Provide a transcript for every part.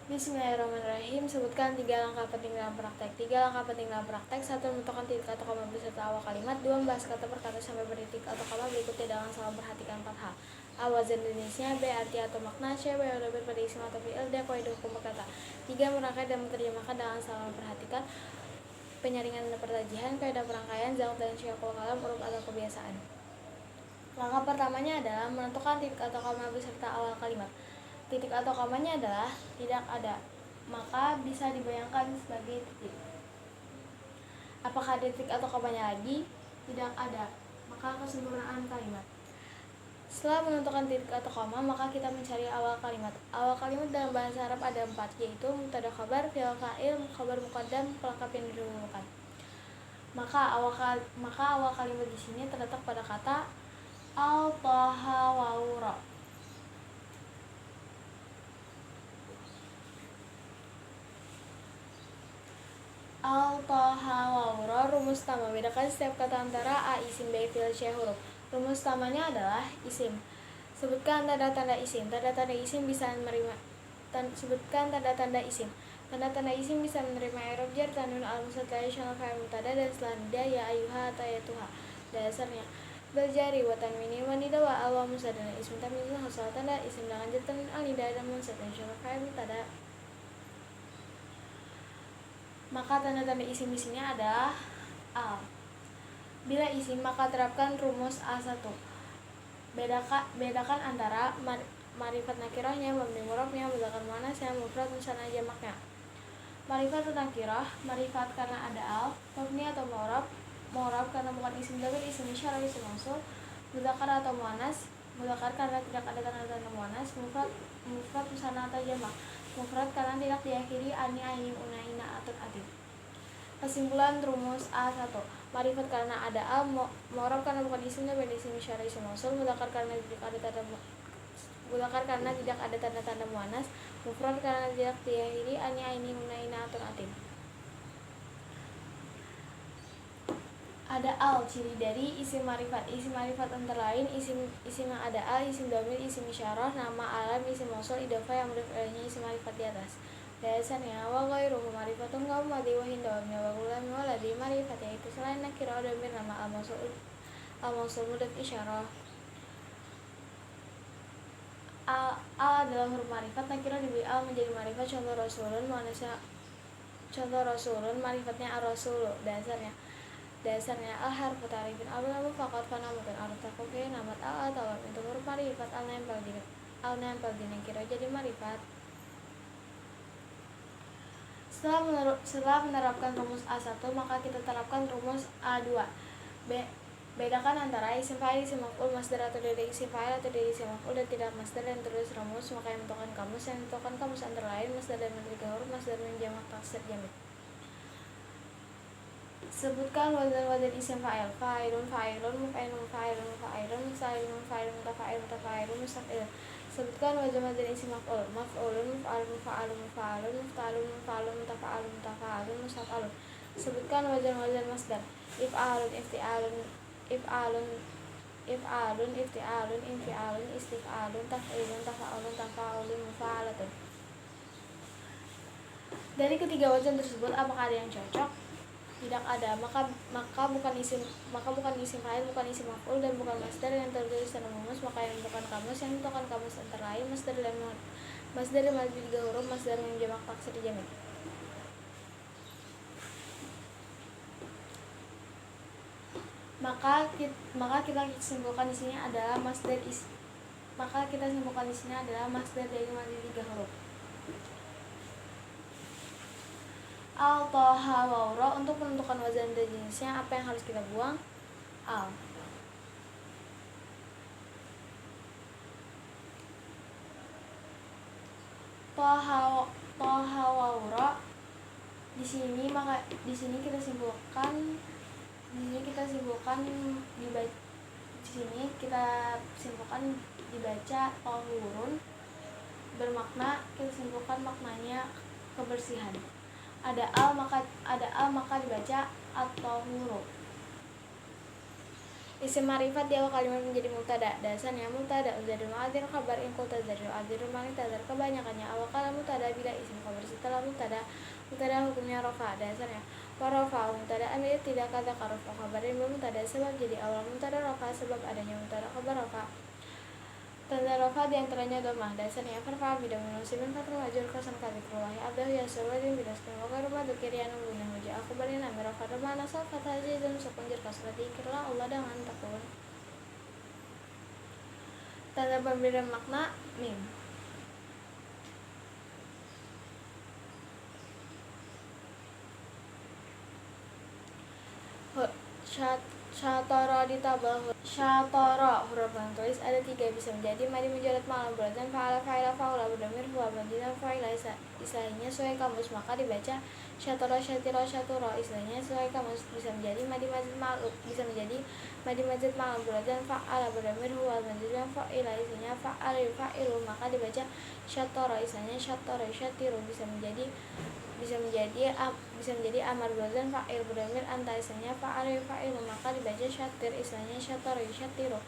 Bismillahirrahmanirrahim. Sebutkan 3 langkah penting dalam praktek. 3 langkah penting dalam praktek. 1. Menentukan titik atau koma beserta awal kalimat. 2. Membahas kata per kata sampai bertitik atau koma berikutnya dengan salah perhatikan 4 hal. A. Wazan jenisnya. B. Arti atau makna. C. Berbeda pada isim atau fi'il. D. Kaidah hukum berkata. 3. Merangkai dan menerjemahkan dengan salah memperhatikan penyaringan dan pertajihan, kaidah perangkaian, zauk dan syakul kalam, uruf atau kebiasaan. Langkah pertamanya adalah menentukan titik atau koma beserta awal kalimat. Titik atau komanya adalah tidak ada, maka bisa dibayangkan sebagai titik. Apakah titik atau komanya lagi? Tidak ada, maka kesempurnaan kalimat. Setelah menentukan titik atau koma, maka kita mencari awal kalimat. Awal kalimat dalam bahasa Arab ada 4, yaitu mubtada khabar, fi'il fa'il, khabar muqaddam, pelengkap yang didahulukan. Maka awal kalimat di sini terletak pada kata al-taha wa-ura. Al-taha wa-ura. Rumus utama, bedakan setiap kata antara a, isim, b, fi'il, c, huruf. Rumus utamanya adalah isim. Sebutkan tanda-tanda isim. Tanda-tanda isim bisa menerima sebutkan tanda-tanda isim. Tanda-tanda isim bisa menerima i'rab jar, tanwin al-mustatir, syal fa'il mubtada, dan selanjutnya ya ayyuha atau ya tuha. Dasarnya berjari wa tanwini wa nida wa al wa musadana isim tamyiz hasal tanda isim dengan jar tanwin al nida dan mustatir syal fa'il mubtada. Maka tanda-tanda isim di sini adalah al. Bila isim maka terapkan rumus A1. Bedakan antara marifat nakirahnya, mabni murabnya, mudzakkar muannasnya, mufrad musanna jamaknya. Marifat nakirah, marifat karena ada al, mabni atau mu'rab karena bukan isim dhamir, isim isyarah, isim mausul, mudzakkar atau muannas, mudzakkar karena tidak ada tanda-tanda muannas, mufrad musanna atau jamak, mufrad karena tidak diakhiri ani, ainin, una, ina, atun, atin. Kesimpulan rumus A1. Marifat karena ada al, mu'rab karena bukan isim dhamir, isim isyarah, isim mausul, mudzakkar karena tidak ada tanda-tanda muannas, mufrad karena tidak diakhiri ani, ainin, una, ina, atun, atin. Ada al, ciri dari isim marifat. Isim marifat antara lain isim yang ada al, isim dhamir, isim isyarah, nama alam, isim mausul, idhofah yang mudhof ilaihnya isim marifat di atas. Dasarnya wa ghairuhu marifatun qaum wa diwahin dawamnya wa gulam wa ladhi marifat, yaitu selain nakirah dhamir, nama al mausul mudhof isyarah. Al adalah huruf marifat, nakirah diberi al menjadi marifat. Contoh rasulun marifatnya ar-rasulu. Dasarnya al harfu ta'rifin al lamu faqat fanamutun aruf takufi namat al atau itu huruf marifat. Al nempel di nakirah jadi marifat. Setelah menerapkan rumus A1, maka kita terapkan rumus A2. Bedakan antara isim fa'il, isim maf'ul, masdar atau dari isim fa'il atau dari isim maf'ul, dan tidak masdar dan terus rumus. Maka yang menentukan kamus antara lain masdar dan tiga huruf, masdar dan jamak taksir jamid. Sebutkan wazan isim fa'il. Fa'ilun, muf'ilun, musta'ilun, mutafa'ilun, mustaf'il. Sebutkan wazan isim maf'ul. Maf'ulun, muf'alun, mutafa'alun, mustaf'alun. Sebutkan wazan masdar. If'alun, if'alun, infi'alun, istif'alun, taf'ilun, tafa'ulun, mufa'alatun. Dari ketiga wazan tersebut, apakah ada yang cocok? Tidak ada, maka bukan isim fa'il, bukan isim maf'ul, dan bukan masdar yang tertulis dalam rumus. Maka yang menentukan kamus antara lain masdar dan tiga huruf, masdar yang jamak taksir jamid. Maka kita simpulkan di sini adalah masdar dari tiga huruf. Al-taha wa-ura. Untuk menentukan wazan dan jenisnya, apa yang harus kita buang? Al. Taha wa-ura. Di sini kita simpulkan dibaca tahurun, bermakna kita simpulkan maknanya kebersihan. Ada al maka dibaca at-tahuru. Isim ma'rifat di awal kalimat menjadi mubtada. Dasarnya mubtada zaidun ma'adzir khabar in qulta zaidun adzirun ma'intazar. Kebanyakannya awal kalimat mubtada bila isim khabar setelah mubtada. Mubtada hukumnya rafa. Dasarnya wa rafa mubtada amir tidak kata rafa khabarin mubtada sebab jadi awal mubtada rafa sebab adanya mubtada khabar rafa. Tanda rafa diantaranya domah. Dasarnya farfa bidang musibin fatul majur kasan kadikrullahi abdahu yasur wajin bidaskan wakar rumah dukirian guna huja aku beri nama rafa domah nasal kata haji dan sekunjir kasrati kirlah Allah dengan takun. Tanda pemberian makna mim. Syatara ditabah syatara huruf yang tulis ada 3 bisa menjadi madi mujarad malam bulat dan fa'ala fa'ila fa'ula berdamir huwa dan fa'ila istilahnya sesuai kamus maka dibaca syatara syatira syatura istilahnya sesuai kamus bisa menjadi madi mazid ma'lub bisa menjadi madi mazid malam bulat dan fa'ala berdamir huwa dan fa'ila istilahnya fa'ala fa'ilu maka dibaca syatara istilahnya syatara syatiru bisa menjadi amar bulan fa'il berdamir anta istilahnya fa'al fa'ilu maka dibaca syatir istilahnya syatara syatiru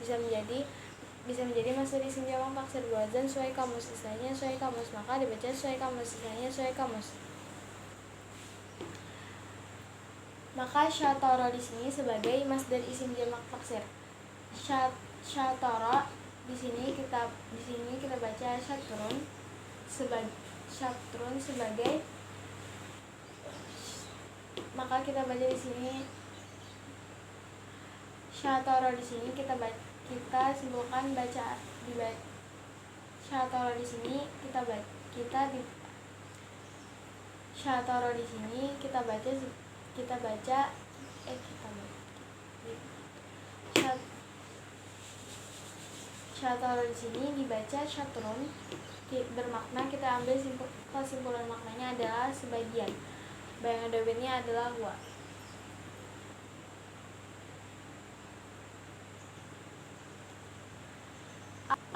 bisa menjadi masuk isim jamak taksir bulan sesuai kamus istilahnya sesuai kamus maka dibaca sesuai kamus istilahnya sesuai kamus. Maka syatara di sini sebagai masdar isim jamak taksir. Syatara di sini kita baca syatrun sebagai maka kita baca di sini syatara di sini kita simpulkan syatara di sini syatara di sini kita baca syatara di sini dibaca syatrun bermakna kita ambil kesimpulan maknanya adalah sebagian. Bayangan domirnya adalah huwa.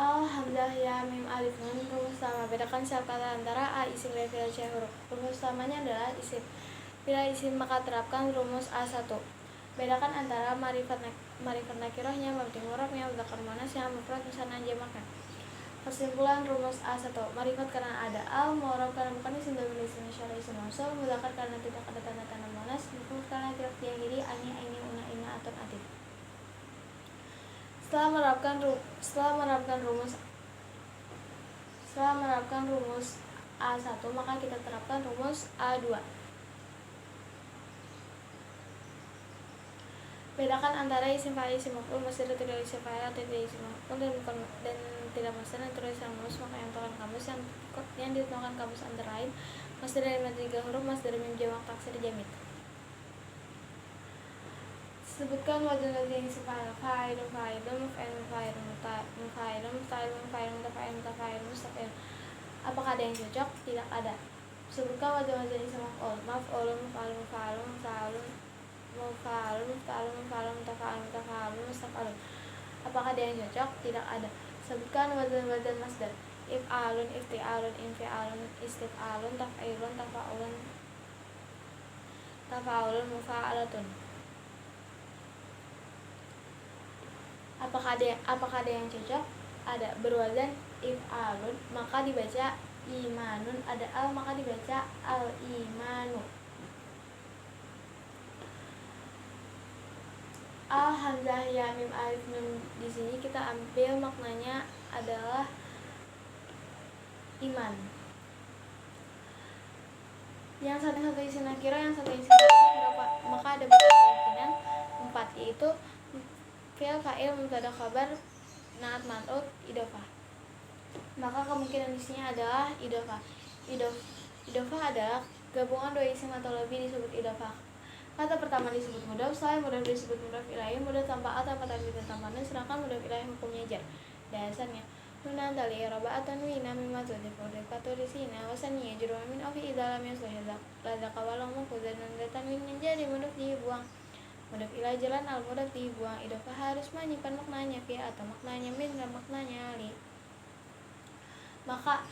Alhamdulillah ya mim alif nun rumus utama. Bedakan setiap kata antara a isim dan fi'il huruf. Rumus utamanya adalah isim. Bila isim maka terapkan rumus A1. Bedakan antara ma'rifat nakirahnya, mabni murabnya, mudzakkar muannasnya, mufrad musanna jamaknya. Kesimpulan rumus A1. Ma'rifat karena ada al, mu'rab karena bukan isim dan isim syar'i isim mausul, mudzakkar karena tidak ada tanda-tanda muannas, mufrad karena tidak diakhiri ani, aini, una, ina, atun, atin. Setelah menerapkan rumus A1 maka kita terapkan rumus A2. Bedakan antara isim fa'il isim maf'ul masdar tidak isim fa'il atau tidak isim maf'ul dan tidak masdar yang terus rumus maka yang ditentukan kamus yang ditentukan kamus antara lain masdar dari 3 huruf masdar mim jamak taksir jamid. Sebutkan wazan wazan isim fa'il fa'ilun fa'ilun muf'ilun mufa'ilun mutafa'ilun mustaf'il. Apakah ada yang cocok? Tidak ada. Sebutkan wazan wazan isim maf'ulun mufa'alun mutafa'alun mustaf'alun. Apakah ada yang cocok? Tidak ada. Sebutkan wazan masdar if'alun ifti'alun infi'alun istif'alun taf'ilun tafa'ulun mufa'alatun. Apakah ada yang cocok? Ada. Berwazan if'alun maka dibaca imanun, ada al maka dibaca al imanu. Al hamzah ya mim alif nun di sini kita ambil maknanya adalah iman. Yang satu isim nakira, yang satu isim berapa? Maka ada beberapa kemungkinan 4 yaitu fi'il fa'il mubtada khabar naat man'ut idhofah. Maka kemungkinan di sini adalah idhofah. Idhofah adalah gabungan 2 isim atau lebih disebut idhofah. Kata pertama disebut mudhaf, setelah mudhaf disebut mudhaf ilaih, mudhaf tanpa a tanpa tanwin dan tanpa nun, sedangkan mudhaf ilaih hukumnya jar. Dasarnya nunan tali i'raba atanwina mimma tudhifu dikatu di sini wasaniya juru min afi idza lam yuslih ladzaka walau mufuzan dan tanwin jadi mudhaf dibuang. Mudhaf ilaih jalan al mudhaf dibuang. Idhofah harus menyimpan maknanya fi atau maknanya min dan maknanya li. Maka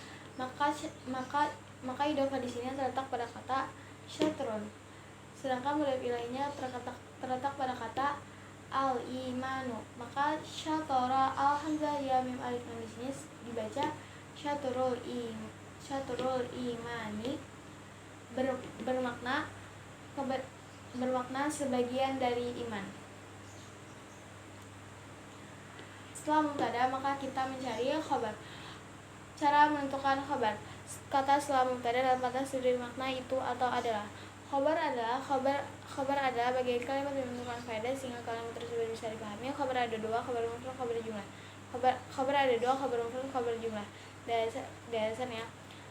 idhofah di sini terletak pada kata syatrun. Sedangkan mudhaf ilaihnya terletak pada kata al-imanu. Maka syatora al-hamzah ya mim alif nun di sini dibaca syaturul imani, bermakna sebagian dari iman. Setelah mubtada maka kita mencari khabar. Cara menentukan khabar. Kata setelah mubtada dalam kata studi makna itu atau adalah. Khabar adalah bagian kalimat yang menentukan faedah sehingga kalimat tersebut bisa dipahami. Khabar ada dua, khabar mufrad, khabar jumlah. Khabar ada dua, khabar mufrad, khabar jumlah. Dasarnya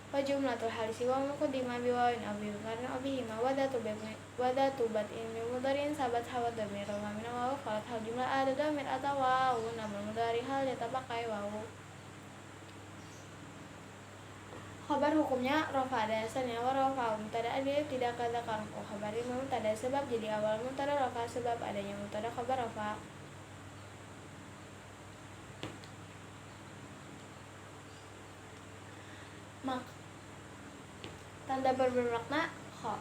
wa jumlatul halisi wa muqaddimah bi wawin aw bi karena abihima wadatu bat in bi mudhari'in sabat hawa dhamir wa min waw qalat hal jumlah ada dhamir atau waw namun mudhari hal pakai waw. Khabar hukumnya rafa, dasarnya wa rafa mubtada alif tidak kata karfu. Khabar ini mubtada sebab jadi awal mubtada rafa sebab adanya mubtada khabar rafa. Tanda bermakna kha.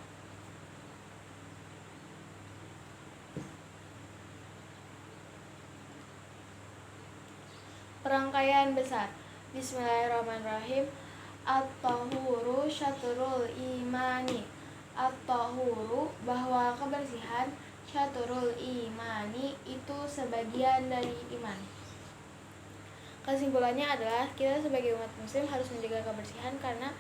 Perangkaian besar. Bismillahirrahmanirrahim. At-tahuru syatrul imani. At-tahuru bahwa kebersihan, syatrul imani itu sebagian dari iman. Kesimpulannya adalah kita sebagai umat muslim harus menjaga kebersihan karena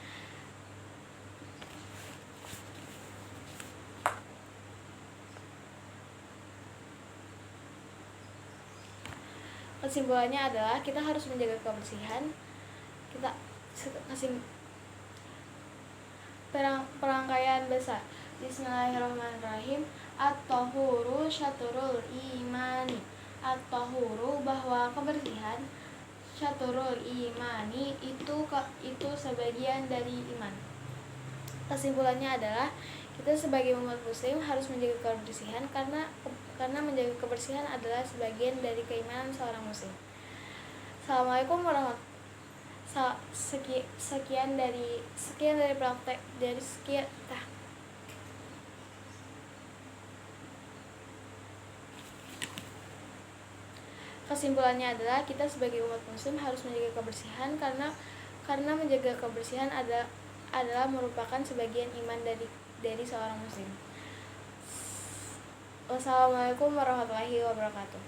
perangkaian besar. Bismillahirrahmanirrahim. At-tahuru syatrul imani. At-tahuru bahwa kebersihan, syatrul imani itu sebagian dari iman. Kesimpulannya adalah kita sebagai umat muslim harus menjaga kebersihan karena menjaga kebersihan adalah sebagian dari keimanan seorang muslim. Assalamualaikum warahmatullahi wabarakatuh. Sekian dari praktek dari Kesimpulannya adalah kita sebagai umat muslim harus menjaga kebersihan karena menjaga kebersihan adalah merupakan sebagian iman dari seorang muslim. Wassalamualaikum warahmatullahi wabarakatuh.